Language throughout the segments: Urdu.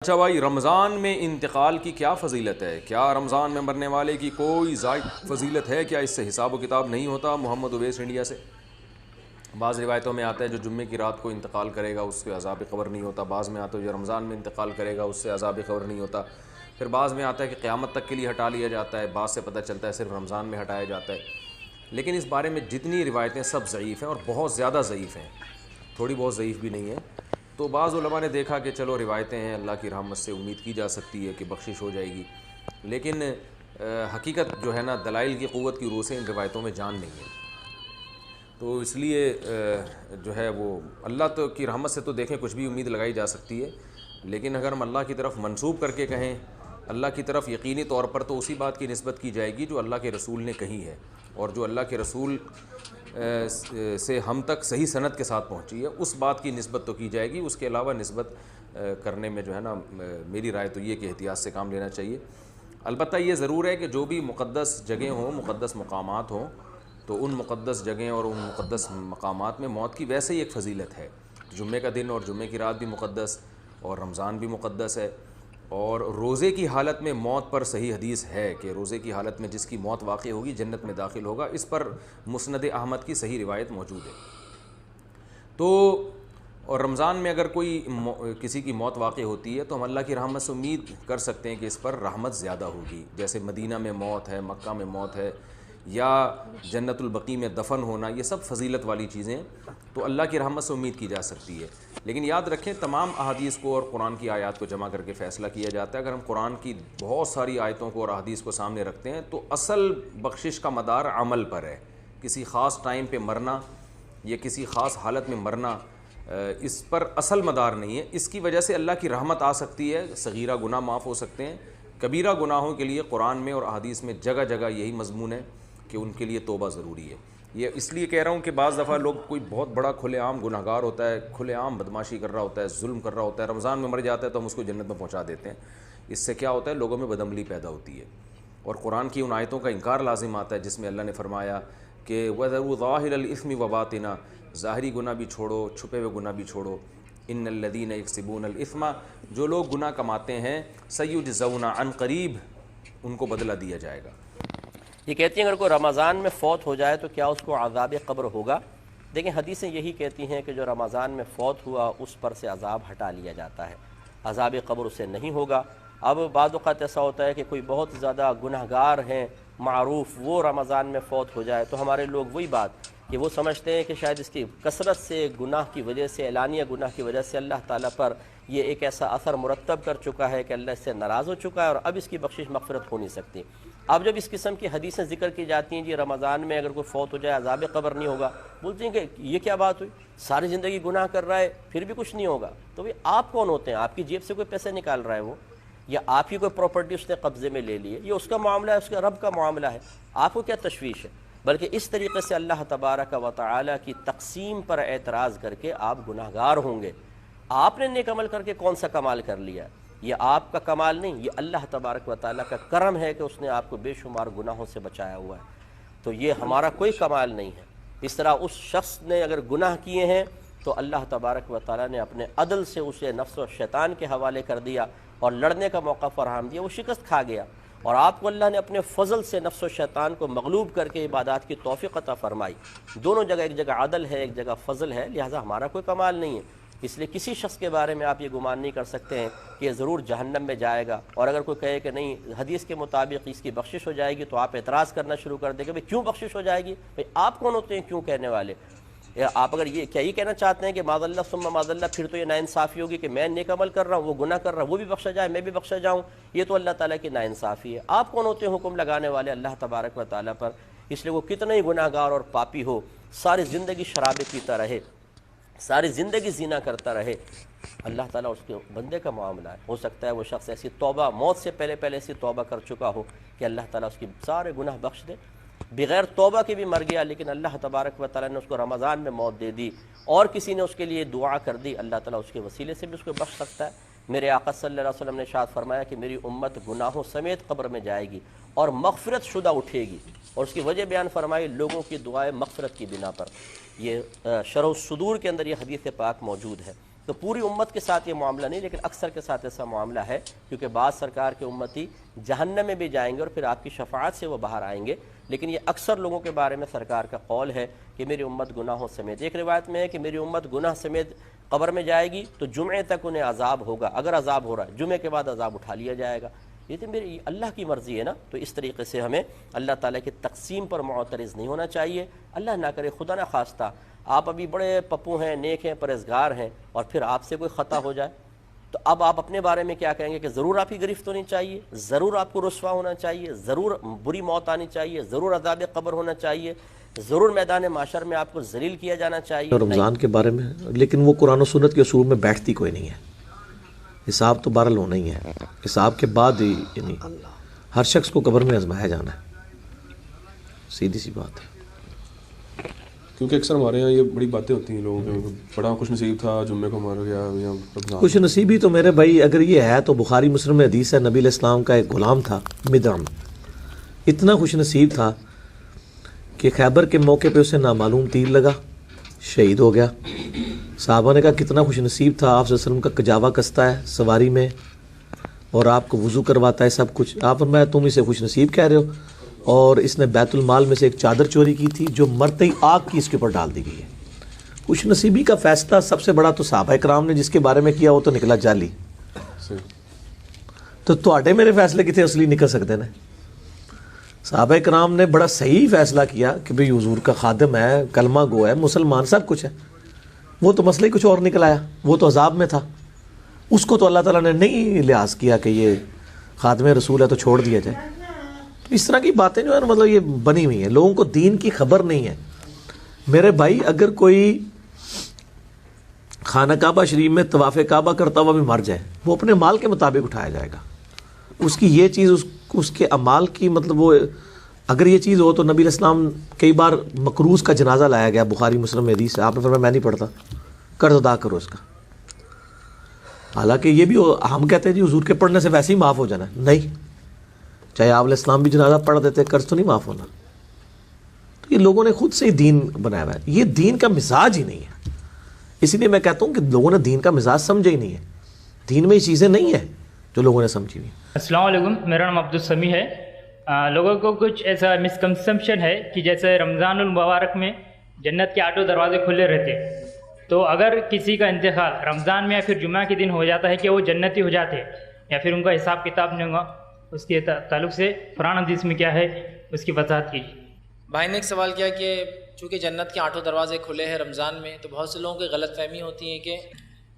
اچھا بھائی، رمضان میں انتقال کی کیا فضیلت ہے؟ کیا رمضان میں مرنے والے کی کوئی زائد فضیلت ہے؟ کیا اس سے حساب و کتاب نہیں ہوتا؟ محمد اویس انڈیا سے بعض روایتوں میں آتا ہے جو جمعے کی رات کو انتقال کرے گا اس سے عذاب قبر نہیں ہوتا، بعض میں آتا ہے جو رمضان میں انتقال کرے گا اس سے عذاب قبر نہیں ہوتا، پھر بعض میں آتا ہے کہ قیامت تک کے لیے ہٹا لیا جاتا ہے، بعض سے پتہ چلتا ہے صرف رمضان میں ہٹایا جاتا ہے۔ لیکن اس بارے میں جتنی روایتیں سب ضعیف ہیں اور بہت زیادہ ضعیف ہیں، تھوڑی بہت ضعیف بھی نہیں ہیں۔ تو بعض علماء نے دیکھا کہ چلو روایتیں ہیں، اللہ کی رحمت سے امید کی جا سکتی ہے کہ بخشش ہو جائے گی، لیکن حقیقت جو ہے نا دلائل کی قوت کی روح سے ان روایتوں میں جان نہیں ہے۔ تو اس لیے جو ہے وہ اللہ کی رحمت سے تو دیکھیں کچھ بھی امید لگائی جا سکتی ہے، لیکن اگر ہم اللہ کی طرف منسوب کر کے کہیں اللہ کی طرف، یقینی طور پر تو اسی بات کی نسبت کی جائے گی جو اللہ کے رسول نے کہی ہے، اور جو اللہ کے رسول سے ہم تک صحیح سند کے ساتھ پہنچی ہے اس بات کی نسبت تو کی جائے گی۔ اس کے علاوہ نسبت کرنے میں جو ہے نا میری رائے تو یہ کہ احتیاط سے کام لینا چاہیے۔ البتہ یہ ضرور ہے کہ جو بھی مقدس جگہیں ہوں، مقدس مقامات ہوں، تو ان مقدس جگہیں اور ان مقدس مقامات میں موت کی ویسے ہی ایک فضیلت ہے۔ جمعے کا دن اور جمعے کی رات بھی مقدس، اور رمضان بھی مقدس ہے، اور روزے کی حالت میں موت پر صحیح حدیث ہے کہ روزے کی حالت میں جس کی موت واقع ہوگی جنت میں داخل ہوگا، اس پر مسند احمد کی صحیح روایت موجود ہے۔ تو اور رمضان میں اگر کوئی کسی کی موت واقع ہوتی ہے تو ہم اللہ کی رحمت سے امید کر سکتے ہیں کہ اس پر رحمت زیادہ ہوگی، جیسے مدینہ میں موت ہے، مکہ میں موت ہے، یا جنت البقیع میں دفن ہونا، یہ سب فضیلت والی چیزیں ہیں، تو اللہ کی رحمت سے امید کی جا سکتی ہے۔ لیکن یاد رکھیں تمام احادیث کو اور قرآن کی آیات کو جمع کر کے فیصلہ کیا جاتا ہے۔ اگر ہم قرآن کی بہت ساری آیتوں کو اور احادیث کو سامنے رکھتے ہیں تو اصل بخشش کا مدار عمل پر ہے۔ کسی خاص ٹائم پہ مرنا یا کسی خاص حالت میں مرنا اس پر اصل مدار نہیں ہے۔ اس کی وجہ سے اللہ کی رحمت آ سکتی ہے، صغیرہ گناہ معاف ہو سکتے ہیں، کبیرہ گناہوں کے لیے قرآن میں اور احادیث میں جگہ جگہ یہی مضمون ہے کہ ان کے لیے توبہ ضروری ہے۔ یہ اس لیے کہہ رہا ہوں کہ بعض دفعہ لوگ کوئی بہت بڑا کھلے عام گناہ گار ہوتا ہے، کھلے عام بدماشی کر رہا ہوتا ہے، ظلم کر رہا ہوتا ہے، رمضان میں مر جاتا ہے تو ہم اس کو جنت میں پہنچا دیتے ہیں۔ اس سے کیا ہوتا ہے؟ لوگوں میں بدعملی پیدا ہوتی ہے، اور قرآن کی ان آیتوں کا انکار لازم آتا ہے جس میں اللہ نے فرمایا کہ وَذَرُوا ظَاهِرَ الْإِثْمِ وَبَاطِنَا، ظاہری گناہ بھی چھوڑو، چھپے ہوئے گناہ بھی چھوڑو۔ ان الذین یکسبون الاثم، جو لوگ گناہ کماتے ہیں، سیجزون، عن قریب ان کو بدلہ دیا جائے گا۔ یہ کہتی ہیں اگر کوئی رمضان میں فوت ہو جائے تو کیا اس کو عذاب قبر ہوگا؟ دیکھیں حدیثیں یہی کہتی ہیں کہ جو رمضان میں فوت ہوا اس پر سے عذاب ہٹا لیا جاتا ہے، عذاب قبر اسے نہیں ہوگا۔ اب بعض اوقات ایسا ہوتا ہے کہ کوئی بہت زیادہ گناہ گار ہیں معروف، وہ رمضان میں فوت ہو جائے تو ہمارے لوگ وہی بات کہ وہ سمجھتے ہیں کہ شاید اس کی کثرت سے گناہ کی وجہ سے، اعلانیہ گناہ کی وجہ سے اللہ تعالیٰ پر یہ ایک ایسا اثر مرتب کر چکا ہے کہ اللہ اس سے ناراض ہو چکا ہے اور اب اس کی بخشش مغفرت ہو نہیں سکتی۔ اب جب اس قسم کی حدیثیں ذکر کی جاتی ہیں جی رمضان میں اگر کوئی فوت ہو جائے عذاب قبر نہیں ہوگا، بولتے ہیں کہ یہ کیا بات ہوئی، ساری زندگی گناہ کر رہا ہے پھر بھی کچھ نہیں ہوگا، تو بھئی آپ کون ہوتے ہیں؟ آپ کی جیب سے کوئی پیسے نکال رہا ہے وہ، یا آپ کی کوئی پراپرٹی اس نے قبضے میں لے لی ہے، یہ اس کا معاملہ ہے، اس کا رب کا معاملہ ہے، آپ کو کیا تشویش ہے؟ بلکہ اس طریقے سے اللہ تبارک و تعالی کی تقسیم پر اعتراض کر کے آپ گناہ گار ہوں گے۔ آپ نے نیک عمل کر کے کون سا کمال کر لیا؟ یہ آپ کا کمال نہیں، یہ اللہ تبارک و تعالیٰ کا کرم ہے کہ اس نے آپ کو بے شمار گناہوں سے بچایا ہوا ہے، تو یہ ہمارا کوئی کمال نہیں ہے۔ اس طرح اس شخص نے اگر گناہ کیے ہیں تو اللہ تبارک و تعالیٰ نے اپنے عدل سے اسے نفس و شیطان کے حوالے کر دیا اور لڑنے کا موقع فراہم دیا، وہ شکست کھا گیا، اور آپ کو اللہ نے اپنے فضل سے نفس و شیطان کو مغلوب کر کے عبادات کی توفیق عطا فرمائی۔ دونوں جگہ، ایک جگہ عدل ہے ایک جگہ فضل ہے، لہٰذا ہمارا کوئی کمال نہیں ہے۔ اس لیے کسی شخص کے بارے میں آپ یہ گمان نہیں کر سکتے ہیں کہ یہ ضرور جہنم میں جائے گا، اور اگر کوئی کہے کہ نہیں حدیث کے مطابق اس کی بخشش ہو جائے گی تو آپ اعتراض کرنا شروع کر دیں کہ بھئی کیوں بخشش ہو جائے گی؟ بھئی آپ کون ہوتے ہیں کیوں کہنے والے؟ آپ اگر یہ کہنا چاہتے ہیں کہ معاذ اللہ ثم معاذ اللہ، پھر تو یہ ناانصافی ہوگی کہ میں نیک عمل کر رہا ہوں، وہ گناہ کر رہا ہے، وہ بھی بخشا جائے میں بھی بخشا جاؤں، یہ تو اللہ تعالیٰ کی ناانصافی ہے۔ آپ کون ہوتے ہیں حکم لگانے والے اللہ تبارک و تعالیٰ پر؟ اس لیے وہ کتنا ہی گناہ گار اور پاپی ہو، ساری زندگی شرابیں پیتا رہے، ساری زندگی زنا کرتا رہے، اللہ تعالیٰ اس کے بندے کا معاملہ ہے۔ ہو سکتا ہے وہ شخص ایسی توبہ، موت سے پہلے ایسی توبہ کر چکا ہو کہ اللہ تعالیٰ اس کی سارے گناہ بخش دے، بغیر توبہ کے بھی مر گیا لیکن اللہ تبارک و تعالیٰ نے اس کو رمضان میں موت دے دی، اور کسی نے اس کے لیے دعا کر دی، اللہ تعالیٰ اس کے وسیلے سے بھی اس کو بخش سکتا ہے۔ میرے آقا صلی اللہ علیہ وسلم نے ارشاد فرمایا کہ میری امت گناہوں سمیت قبر میں جائے گی اور مغفرت شدہ اٹھے گی، اور اس کی وجہ بیان فرمائی لوگوں کی دعائیں مغفرت کی بنا پر۔ یہ شرح الصدور کے اندر یہ حدیث پاک موجود ہے۔ تو پوری امت کے ساتھ یہ معاملہ نہیں، لیکن اکثر کے ساتھ ایسا معاملہ ہے، کیونکہ بعض سرکار کے امتی جہنم میں بھی جائیں گے اور پھر آپ کی شفاعت سے وہ باہر آئیں گے، لیکن یہ اکثر لوگوں کے بارے میں سرکار کا قول ہے کہ میری امت گناہوں سمیت. ایک روایت میں ہے کہ میری امت گناہ سمیت قبر میں جائے گی تو جمعے تک انہیں عذاب ہوگا، اگر عذاب ہو رہا ہے جمعے کے بعد عذاب اٹھا لیا جائے گا. یہ تو میری اللہ کی مرضی ہے نا. تو اس طریقے سے ہمیں اللہ تعالیٰ کی تقسیم پر معترض نہیں ہونا چاہیے. اللہ نہ کرے، خدا نہ خواستہ آپ ابھی بڑے پپو ہیں، نیک ہیں، پرہیزگار ہیں، اور پھر آپ سے کوئی خطا ہو جائے تو اب آپ اپنے بارے میں کیا کہیں گے کہ ضرور آپ کی گرفت ہونی چاہیے، ضرور آپ کو رسوا ہونا چاہیے، ضرور بری موت آنی چاہیے، ضرور عذاب قبر ہونا چاہیے، ضرور میدان معاشر میں آپ کو ذلیل کیا جانا چاہیے. رمضان کے بارے میں لیکن وہ قرآن و سنت کے اصول میں بیٹھتی کوئی نہیں ہے. حساب تو بہرحال ہونا ہی ہے، حساب کے بعد ہی یعنی ہر شخص کو قبر میں آزمایا جانا ہے، سیدھی سی بات ہے. کیونکہ اکثر ہمارے یہاں یہ بڑی باتیں ہوتی ہیں لوگوں کے، بڑا خوش نصیب تھا جمعے کو مارا گیا یا رمضان. خوش نصیبی تو میرے بھائی اگر یہ ہے تو بخاری مسلم میں حدیث ہے، نبی علیہ السلام کا ایک غلام تھا مدعم، اتنا خوش نصیب تھا کہ خیبر کے موقع پہ اسے نامعلوم تیر لگا، شہید ہو گیا. صحابہ نے کہا کتنا خوش نصیب تھا، آپ صلی اللہ علیہ وسلم کا کجاوا کستا ہے سواری میں اور آپ کو وضو کرواتا ہے سب کچھ. آپ فرمایا تم اسے خوش نصیب کہہ رہے ہو، اور اس نے بیت المال میں سے ایک چادر چوری کی تھی جو مرتے ہی آگ کی اس کے اوپر ڈال دی گئی ہے. خوش نصیبی کا فیصلہ سب سے بڑا تو صحابہ کرام نے جس کے بارے میں کیا وہ تو نکلا جعلی. تو تواڈے میرے فیصلے کتنے اصلی نکل سکتے ہیں؟ صحابہ کرام نے بڑا صحیح فیصلہ کیا کہ بھئی حضور کا خادم ہے، کلمہ گو ہے، مسلمان، سب کچھ ہے. وہ تو مسئلہ ہی کچھ اور نکل آیا، وہ تو عذاب میں تھا، اس کو تو اللہ تعالیٰ نے نہیں لحاظ کیا کہ یہ خادم رسول ہے تو چھوڑ دیا جائے. اس طرح کی باتیں جو ہے نا مطلب یہ بنی ہوئی ہیں، لوگوں کو دین کی خبر نہیں ہے. میرے بھائی اگر کوئی خانہ کعبہ شریف میں طواف کعبہ کرتا ہوا بھی مر جائے وہ اپنے مال کے مطابق اٹھایا جائے گا. اس کی یہ چیز اس کے اعمال کی مطلب وہ اگر یہ چیز ہو تو نبی علیہ السلام کئی بار مقروض کا جنازہ لایا گیا، بخاری مسلم میں حدیث ہے، آپ نے فرمایا میں نہیں پڑھتا، قرض ادا کرو اس کا. حالانکہ یہ بھی ہم کہتے ہیں جی حضور کے پڑھنے سے ویسے ہی معاف ہو جانا، نہیں، چاہے آپ علیہ السلام بھی جنازہ پڑھ دیتے قرض تو نہیں معاف ہونا. تو یہ لوگوں نے خود سے ہی دین بنایا ہوا ہے، یہ دین کا مزاج ہی نہیں ہے. اسی لیے میں کہتا ہوں کہ لوگوں نے دین کا مزاج سمجھا ہی نہیں ہے. دین میں یہ چیزیں نہیں ہیں جو لوگوں نے سمجھی ہوئی. السلام علیکم، میرا نام عبدالسمیع ہے. لوگوں کو کچھ ایسا مسکنسپشن ہے کہ جیسے رمضان المبارک میں جنت کے 8 دروازے کھلے رہتے، تو اگر کسی کا انتقال رمضان میں یا پھر جمعہ کے دن ہو جاتا ہے کہ وہ جنتی ہو جاتے یا پھر ان کا حساب کتاب نہیں ہوگا، اس کے تعلق سے قرآن حدیث میں کیا ہے اس کی وضاحت کیجیے. بھائی نے ایک سوال کیا کہ چونکہ جنت کے 8 دروازے کھلے ہیں رمضان میں، تو بہت سے لوگوں کی غلط فہمی ہوتی ہے کہ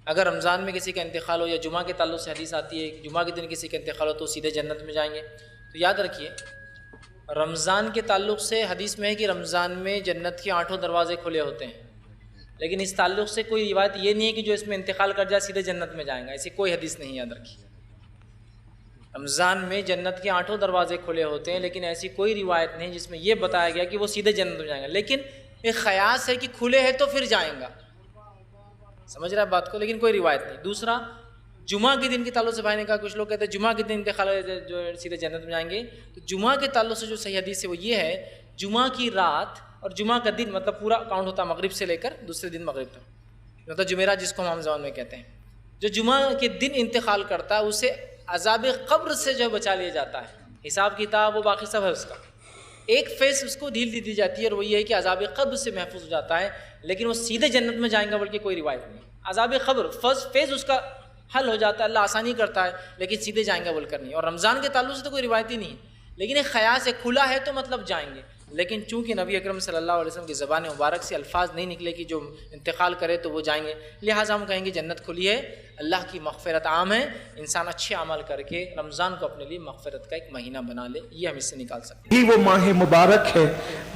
اگر رمضان میں کسی کا انتقال ہو یا جمعہ کے تعلق سے حدیث آتی ہے کہ جمعہ کے دن کسی کا انتقال ہو تو سیدھے جنت میں جائیں گے. تو یاد رکھیے رمضان کے تعلق سے حدیث میں ہے کہ رمضان میں جنت کے 8 دروازے کھلے ہوتے ہیں، لیکن اس تعلق سے کوئی روایت یہ نہیں ہے کہ جو اس میں انتقال کر جائے سیدھے جنت میں جائیں گا، ایسی کوئی حدیث نہیں. یاد رکھیے رمضان میں جنت کے 8 دروازے کھلے ہوتے ہیں، لیکن ایسی کوئی روایت نہیں جس میں یہ بتایا گیا کہ وہ سیدھے جنت میں جائیں گا. لیکن ایک خیاس ہے کہ کھلے ہیں تو پھر جائیں گا، سمجھ رہا ہے بات کو، لیکن کوئی روایت نہیں. دوسرا جمعہ کے دن کے تعلق سے بھائی نے کہا کچھ لوگ کہتے ہیں جمعہ کے دن انتقال جو سیدھے جنت میں جائیں گے، تو جمعہ کے تعلق سے جو صحیح حدیث ہے وہ یہ ہے جمعہ کی رات اور جمعہ کا دن مطلب پورا کاؤنٹ ہوتا ہے مغرب سے لے کر دوسرے دن مغرب تک، مطلب جمعرات جس کو ہم زبان میں کہتے ہیں. جو جمعہ کے دن انتقال کرتا ہے اسے عذاب قبر سے جو بچا لیا جاتا ہے، حساب کتاب وہ باقی سب ہے اس کا. ایک فیس اس کو ڈھیل دی جاتی ہے اور وہ یہ ہے کہ عذاب قبر سے محفوظ ہو جاتا ہے، لیکن وہ سیدھے جنت میں جائیں گا بلکہ کوئی روایت نہیں. عذاب قبر فرسٹ فیز اس کا حل ہو جاتا ہے، اللہ آسانی کرتا ہے، لیکن سیدھے جائیں گا بول کر نہیں. اور رمضان کے تعلق سے تو کوئی روایت ہی نہیں ہے، لیکن ایک خیال سے کھلا ہے تو مطلب جائیں گے. لیکن چونکہ نبی اکرم صلی اللہ علیہ وسلم کی زبان مبارک سے الفاظ نہیں نکلے کہ جو انتقال کرے تو وہ جائیں گے، لہٰذا ہم کہیں گے جنت کھلی ہے، اللہ کی مغفرت عام ہے. انسان اچھے عمل کر کے رمضان کو اپنے لیے مغفرت کا ایک مہینہ بنا لے، یہ ہم اس سے نکال سکتے ہیں. یہ وہ ماہ مبارک ہے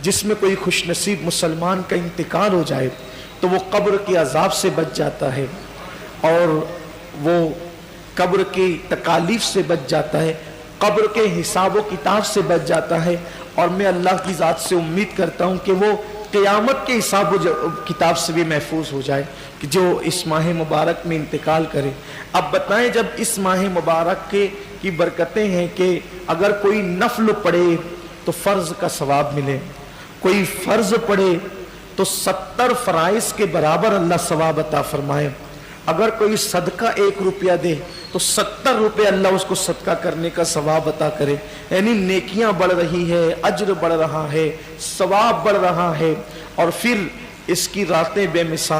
جس میں کوئی خوش نصیب مسلمان کا انتقال ہو جائے تو وہ قبر کے عذاب سے بچ جاتا ہے اور وہ قبر کی تکالیف سے بچ جاتا ہے، قبر کے حساب و کتاب سے بچ جاتا ہے. اور میں اللہ کی ذات سے امید کرتا ہوں کہ وہ قیامت کے حساب و کتاب سے بھی محفوظ ہو جائے کہ جو اس ماہ مبارک میں انتقال کرے. اب بتائیں جب اس ماہ مبارک کی برکتیں ہیں کہ اگر کوئی نفل پڑھے تو فرض کا ثواب ملے، کوئی فرض پڑھے تو 70 فرائض کے برابر اللہ ثواب عطا فرمائے. اگر کوئی صدقہ 1 روپیہ دے تو 70 روپے اللہ اس کو صدقہ کرنے کا ثواب عطا کرے. یعنی نیکیاں بڑھ رہی ہے، اجر بڑھ رہا ہے، ثواب بڑھ رہا ہے، اور پھر اس کی راتیں بے مثال.